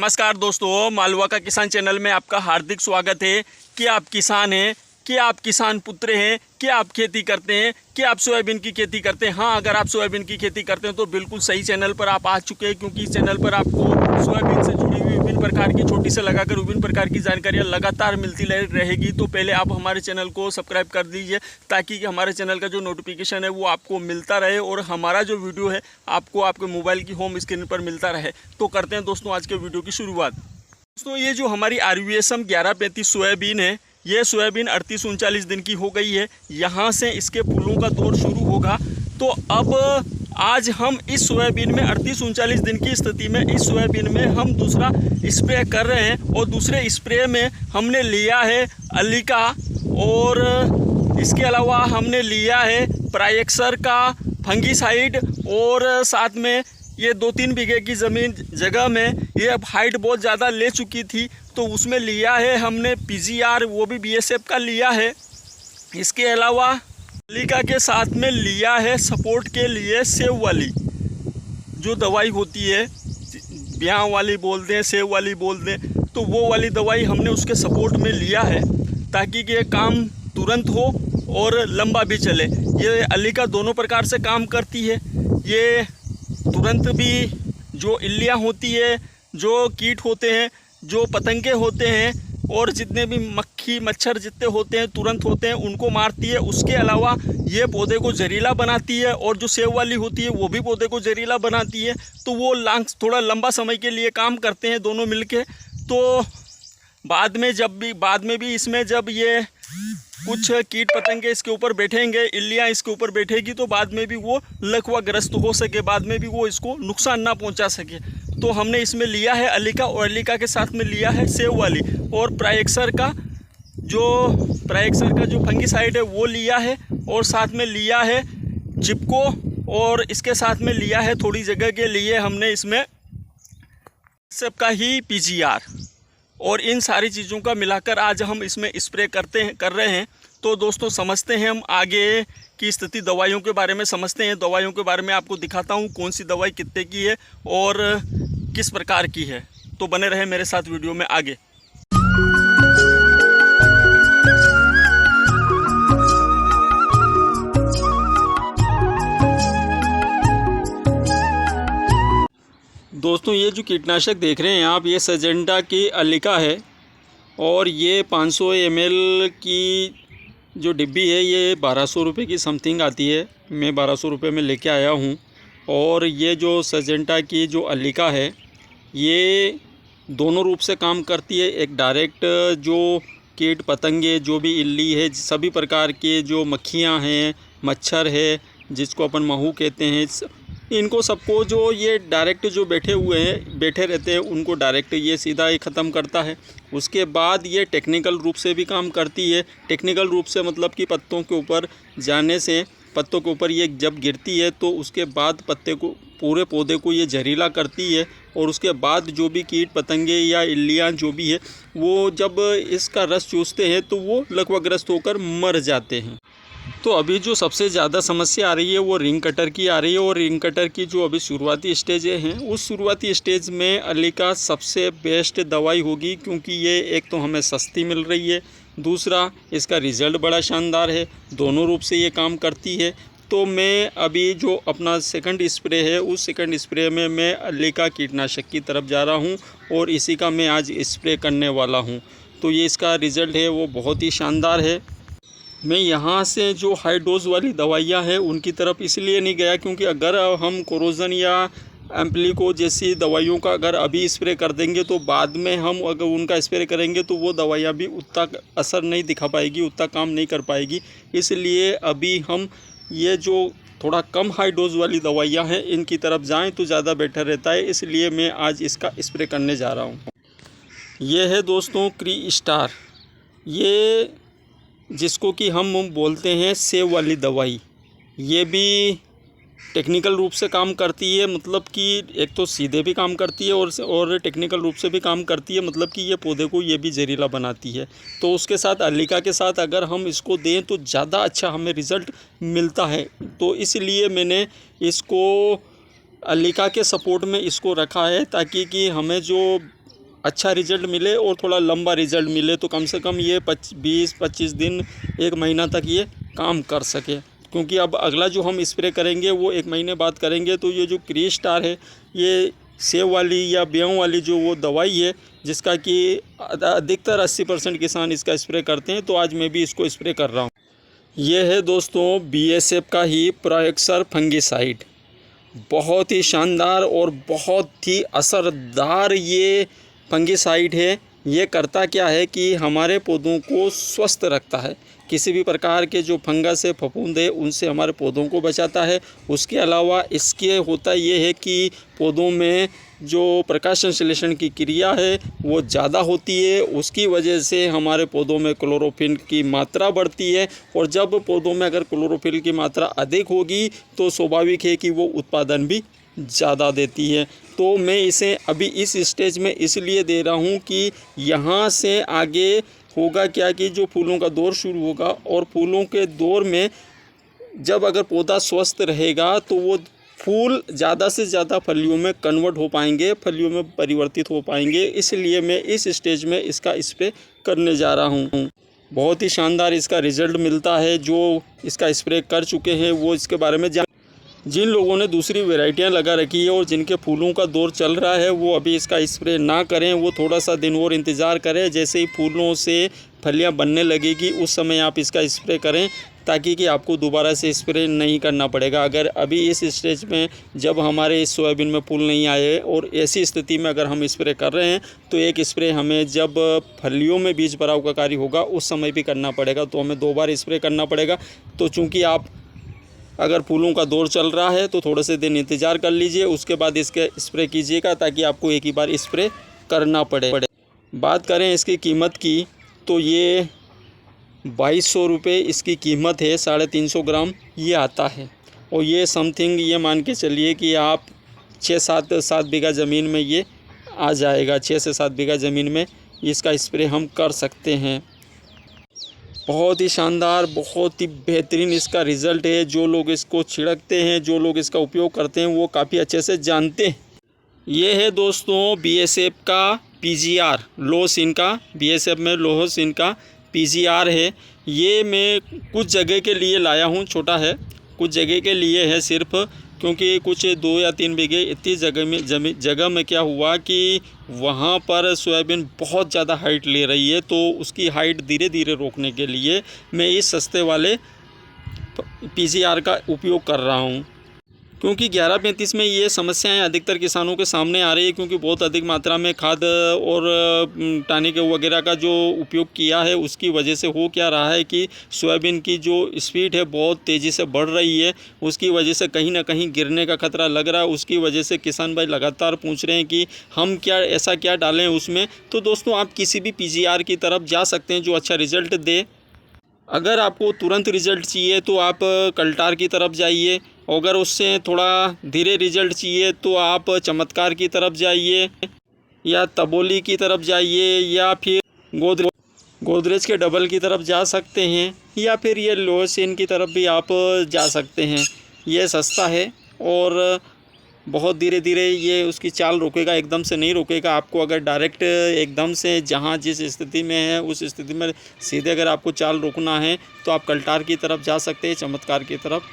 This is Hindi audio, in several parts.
नमस्कार दोस्तों, मालवा का किसान चैनल में आपका हार्दिक स्वागत है। कि आप किसान हैं, कि आप किसान पुत्र हैं, कि आप खेती करते हैं, कि आप सोयाबीन की खेती करते हैं। हाँ, अगर आप सोयाबीन की खेती करते हैं तो बिल्कुल सही चैनल पर आप आ चुके हैं, क्योंकि इस चैनल पर आपको सोयाबीन से जुड़ी हुई विभिन्न प्रकार की छोटी से लगाकर विभिन्न प्रकार की जानकारियाँ लगातार मिलती रहेगी। तो पहले आप हमारे चैनल को सब्सक्राइब कर दीजिए, ताकि हमारे चैनल का जो नोटिफिकेशन है वो आपको मिलता रहे और हमारा जो वीडियो है आपको आपके मोबाइल की होम स्क्रीन पर मिलता रहे। तो करते हैं दोस्तों आज के वीडियो की शुरुआत। दोस्तों, ये जो हमारी RVSM 1135 सोयाबीन है, ये सोयाबीन 38-39 दिन की हो गई है। यहाँ से इसके फूलों का दौर शुरू होगा। तो अब आज हम इस सोयाबीन में 38-39 दिन की स्थिति में इस सोयाबीन में हम दूसरा स्प्रे कर रहे हैं, और दूसरे स्प्रे में हमने लिया है अलीका, और इसके अलावा हमने लिया है प्रायक्सर का फंगीसाइड, और साथ में ये 2-3 बीघे की ज़मीन जगह में ये अब हाइट बहुत ज़्यादा ले चुकी थी, तो उसमें लिया है हमने PGR, वो भी BSF का लिया है। इसके अलावा अलीका के साथ में लिया है सपोर्ट के लिए सेव वाली जो दवाई होती है, ब्याह वाली बोल दें, सेव वाली बोल दें, तो वो वाली दवाई हमने उसके सपोर्ट में लिया है, ताकि ये काम तुरंत हो और लंबा भी चले। ये अलीका दोनों प्रकार से काम करती है। ये तुरंत भी जो इल्लियाँ होती है, जो कीट होते हैं, जो पतंगे होते हैं, और जितने भी मक्खी मच्छर जितने होते हैं तुरंत होते हैं, उनको मारती है। उसके अलावा ये पौधे को जहरीला बनाती है, और जो सेव वाली होती है वो भी पौधे को जहरीला बनाती है। तो वो थोड़ा लंबा समय के लिए काम करते हैं दोनों मिलके। तो बाद में भी इसमें जब ये कुछ कीट पतंगे इसके ऊपर बैठेंगे, इल्लियाँ इसके ऊपर बैठेगी, तो बाद में भी वो लकवाग्रस्त हो सके, बाद में भी वो इसको नुकसान ना पहुंचा सके। तो हमने इसमें लिया है अलीका, और अलीका के साथ में लिया है सेव वाली, और प्रायक्सर का जो फंगीसाइड है वो लिया है, और साथ में लिया है चिपको, और इसके साथ में लिया है थोड़ी जगह के लिए हमने इसमें सबका ही PGR, और इन सारी चीज़ों का मिलाकर आज हम इसमें स्प्रे कर रहे हैं। तो दोस्तों समझते हैं हम आगे की स्थिति, दवाइयों के बारे में समझते हैं। दवाइयों के बारे में आपको दिखाता हूँ कौन सी दवाई कितने की है और किस प्रकार की है। तो बने रहे मेरे साथ वीडियो में आगे। दोस्तों, ये जो कीटनाशक देख रहे हैं आप, ये सजेंटा की अलीका है, और ये 500 ml की जो डिब्बी है ये 1200 रुपये की समथिंग आती है। मैं 1200 रुपये में लेके आया हूँ। और ये जो सजेंटा की जो अलीका है ये दोनों रूप से काम करती है। एक डायरेक्ट जो कीट पतंगे, जो भी इल्ली है, सभी प्रकार के जो मक्खियाँ हैं, मच्छर है, जिसको अपन महू कहते हैं, इनको सबको जो ये डायरेक्ट जो बैठे रहते हैं उनको डायरेक्ट ये सीधा ही ख़त्म करता है। उसके बाद ये टेक्निकल रूप से भी काम करती है। टेक्निकल रूप से मतलब कि पत्तों के ऊपर जाने से, पत्तों के ऊपर ये जब गिरती है तो उसके बाद पत्ते को, पूरे पौधे को ये जहरीला करती है, और उसके बाद जो भी कीट पतंगे या इल्लियाँ जो भी है वो जब इसका रस चूसते हैं तो वो लकवाग्रस्त होकर मर जाते हैं। तो अभी जो सबसे ज़्यादा समस्या आ रही है वो रिंग कटर की आ रही है, और रिंग कटर की जो अभी शुरुआती स्टेज हैं, उस शुरुआती स्टेज में अलीका सबसे बेस्ट दवाई होगी, क्योंकि ये एक तो हमें सस्ती मिल रही है, दूसरा इसका रिज़ल्ट बड़ा शानदार है, दोनों रूप से ये काम करती है। तो मैं अभी जो अपना सेकंड स्प्रे है, उस सेकंड स्प्रे में मैं अलीका कीटनाशक की तरफ जा रहा हूँ, और इसी का मैं आज स्प्रे करने वाला हूँ। तो ये इसका रिज़ल्ट है वो बहुत ही शानदार है। मैं यहाँ से जो हाई डोज वाली दवाइयाँ हैं उनकी तरफ इसलिए नहीं गया, क्योंकि अगर हम कोरोजन या एम्प्लीको जैसी दवाइयों का अगर अभी स्प्रे कर देंगे तो बाद में हम अगर उनका स्प्रे करेंगे तो वो दवाइयाँ भी उतना असर नहीं दिखा पाएगी, उतना काम नहीं कर पाएगी। इसलिए अभी हम ये जो थोड़ा कम हाई डोज वाली दवाइयाँ हैं इनकी तरफ जाएँ तो ज़्यादा बेटर रहता है। इसलिए मैं आज इसका स्प्रे करने जा रहा हूँ। ये है दोस्तों क्रीस्टार, ये जिसको कि हम बोलते हैं सेव वाली दवाई। ये भी टेक्निकल रूप से काम करती है, मतलब कि एक तो सीधे भी काम करती है और टेक्निकल रूप से भी काम करती है, मतलब कि ये पौधे को ये भी जहरीला बनाती है। तो उसके साथ अलीका के साथ अगर हम इसको दें तो ज़्यादा अच्छा हमें रिज़ल्ट मिलता है। तो इसलिए मैंने इसको अलीका के सपोर्ट में इसको रखा है, ताकि कि हमें जो अच्छा रिज़ल्ट मिले और थोड़ा लंबा रिज़ल्ट मिले, तो कम से कम ये 20-25 दिन 1 महीना तक ये काम कर सके। क्योंकि अब अगला जो हम स्प्रे करेंगे वो 1 महीने बाद करेंगे। तो ये जो क्रिस्टार है, ये सेब वाली या बेयों वाली जो वो दवाई है, जिसका कि अधिकतर 80% किसान इसका स्प्रे करते हैं, तो आज मैं भी इसको स्प्रे कर रहा हूँ। ये है दोस्तों BSF का ही प्रोएक्सर फंगिसाइड। बहुत ही शानदार और बहुत ही असरदार ये फंगिसाइड है। ये करता क्या है कि हमारे पौधों को स्वस्थ रखता है, किसी भी प्रकार के जो फंगस है, फफूंद है, उनसे हमारे पौधों को बचाता है। उसके अलावा इसके होता ये है कि पौधों में जो प्रकाश संश्लेषण की क्रिया है वो ज़्यादा होती है, उसकी वजह से हमारे पौधों में क्लोरोफिल की मात्रा बढ़ती है। और जब पौधों में अगर क्लोरोफिल की मात्रा अधिक होगी तो स्वाभाविक है कि वो उत्पादन भी ज़्यादा देती है। तो मैं इसे अभी इस स्टेज में इसलिए दे रहा हूँ कि यहाँ से आगे होगा क्या कि जो फूलों का दौर शुरू होगा, और फूलों के दौर में जब अगर पौधा स्वस्थ रहेगा तो वो फूल ज़्यादा से ज़्यादा फलियों में कन्वर्ट हो पाएंगे, फलियों में परिवर्तित हो पाएंगे। इसलिए मैं इस स्टेज में इसका स्प्रे करने जा रहा हूँ। बहुत ही शानदार इसका रिज़ल्ट मिलता है। जो इसका स्प्रे कर चुके हैं वो इसके बारे में जिन लोगों ने दूसरी वैरायटियां लगा रखी है और जिनके फूलों का दौर चल रहा है, वो अभी इसका स्प्रे ना करें, वो थोड़ा सा दिन और इंतज़ार करें। जैसे ही फूलों से फलियां बनने लगेगी उस समय आप इसका स्प्रे करें, ताकि कि आपको दोबारा से स्प्रे नहीं करना पड़ेगा। अगर अभी इस स्टेज में जब हमारे इस सोयाबीन में फूल नहीं आए और ऐसी स्थिति में अगर हम स्प्रे कर रहे हैं, तो एक स्प्रे हमें जब फलियों में बीज भराव का कार्य होगा उस समय भी करना पड़ेगा, तो हमें 2 बार स्प्रे करना पड़ेगा। तो चूँकि आप अगर फूलों का दौर चल रहा है तो थोड़े से दिन इंतज़ार कर लीजिए, उसके बाद इसके स्प्रे कीजिएगा, ताकि आपको एक ही बार स्प्रे करना पड़े। बात करें इसकी कीमत की, तो ये 2200 रुपये इसकी कीमत है। 350 ग्राम ये आता है, और ये समथिंग ये मान के चलिए कि आप 6-7 बीघा ज़मीन में ये आ जाएगा। 6 से 7 बीघा ज़मीन में इसका स्प्रे हम कर सकते हैं। बहुत ही शानदार, बहुत ही बेहतरीन इसका रिज़ल्ट है। जो लोग इसको छिड़कते हैं, जो लोग इसका उपयोग करते हैं, वो काफ़ी अच्छे से जानते हैं। ये है दोस्तों BSF का PGR लोहसीन का, BSF में लोहसीन का PGR है। ये मैं कुछ जगह के लिए लाया हूँ, छोटा है, कुछ जगह के लिए है सिर्फ, क्योंकि कुछ 2 या 3 बीघे इतनी जगह में क्या हुआ कि वहाँ पर सोयाबीन बहुत ज़्यादा हाइट ले रही है। तो उसकी हाइट धीरे धीरे रोकने के लिए मैं इस सस्ते वाले PGR का उपयोग कर रहा हूँ। क्योंकि 11-35 में ये समस्याएं अधिकतर किसानों के सामने आ रही है, क्योंकि बहुत अधिक मात्रा में खाद और टॉनिक वगैरह का जो उपयोग किया है, उसकी वजह से हो क्या रहा है कि सोयाबीन की जो स्पीड है बहुत तेज़ी से बढ़ रही है। उसकी वजह से कहीं ना कहीं गिरने का खतरा लग रहा है। उसकी वजह से किसान भाई लगातार पूछ रहे हैं कि हम ऐसा क्या डालें उसमें। तो दोस्तों आप किसी भी PGR की तरफ जा सकते हैं जो अच्छा रिज़ल्ट दे। अगर आपको तुरंत रिज़ल्ट चाहिए तो आप कल्टार की तरफ जाइए, अगर उससे थोड़ा धीरे रिज़ल्ट चाहिए तो आप चमत्कार की तरफ जाइए, या तबोली की तरफ जाइए, या फिर गोदरेज के डबल की तरफ जा सकते हैं, या फिर ये लोहसीन की तरफ भी आप जा सकते हैं। ये सस्ता है और बहुत धीरे धीरे ये उसकी चाल रोकेगा, एकदम से नहीं रोकेगा आपको। अगर डायरेक्ट एकदम से जहाँ जिस स्थिति में है उस स्थिति में सीधे अगर आपको चाल रोकना है तो आप कल्टार की तरफ जा सकते हैं, चमत्कार की तरफ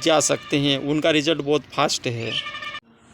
जा सकते हैं। उनका रिज़ल्ट बहुत फास्ट है।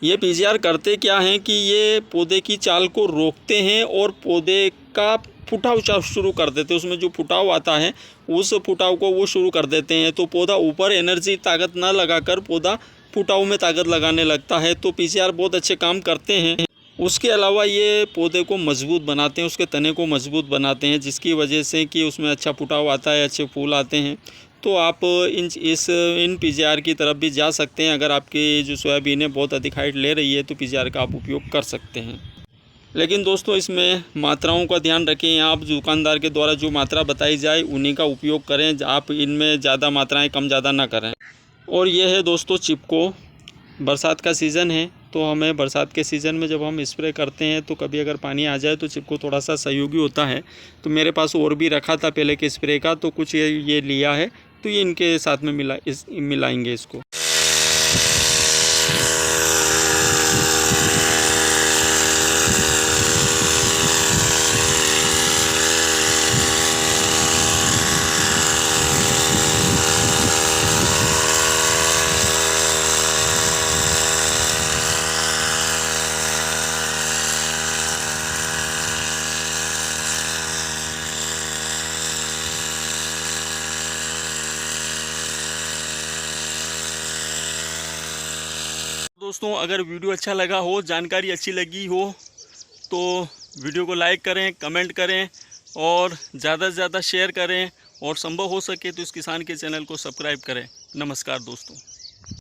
ये PGR करते क्या हैं कि ये पौधे की चाल को रोकते हैं और पौधे का फुटाव शुरू कर देते हैं। उसमें जो फुटाव आता है उस फुटाव को वो शुरू कर देते हैं। तो पौधा ऊपर एनर्जी ताकत ना लगाकर पौधा फुटाव में ताकत लगाने लगता है। तो PGR बहुत अच्छे काम करते हैं। उसके अलावा ये पौधे को मजबूत बनाते हैं, उसके तने को मजबूत बनाते हैं, जिसकी वजह से कि उसमें अच्छा फुटाव आता है, अच्छे फूल आते हैं। तो आप इन PGR की तरफ भी जा सकते हैं। अगर आपकी जो सोयाबीन है बहुत अधिक हाइट ले रही है तो PGR का आप उपयोग कर सकते हैं। लेकिन दोस्तों इसमें मात्राओं का ध्यान रखें। आप दुकानदार के द्वारा जो मात्रा बताई जाए उन्हीं का उपयोग करें। आप इनमें ज़्यादा मात्राएं कम ज़्यादा ना करें। और ये है दोस्तों चिपको। बरसात का सीज़न है, तो हमें बरसात के सीज़न में जब हम स्प्रे करते हैं तो कभी अगर पानी आ जाए तो चिपको थोड़ा सा सहयोगी होता है। तो मेरे पास और भी रखा था पहले के स्प्रे का, तो कुछ ये लिया है, तो ये इनके साथ में मिलाएंगे इसको। दोस्तों अगर वीडियो अच्छा लगा हो, जानकारी अच्छी लगी हो तो वीडियो को लाइक करें, कमेंट करें और ज़्यादा से ज़्यादा शेयर करें और संभव हो सके तो इस किसान के चैनल को सब्सक्राइब करें। नमस्कार दोस्तों।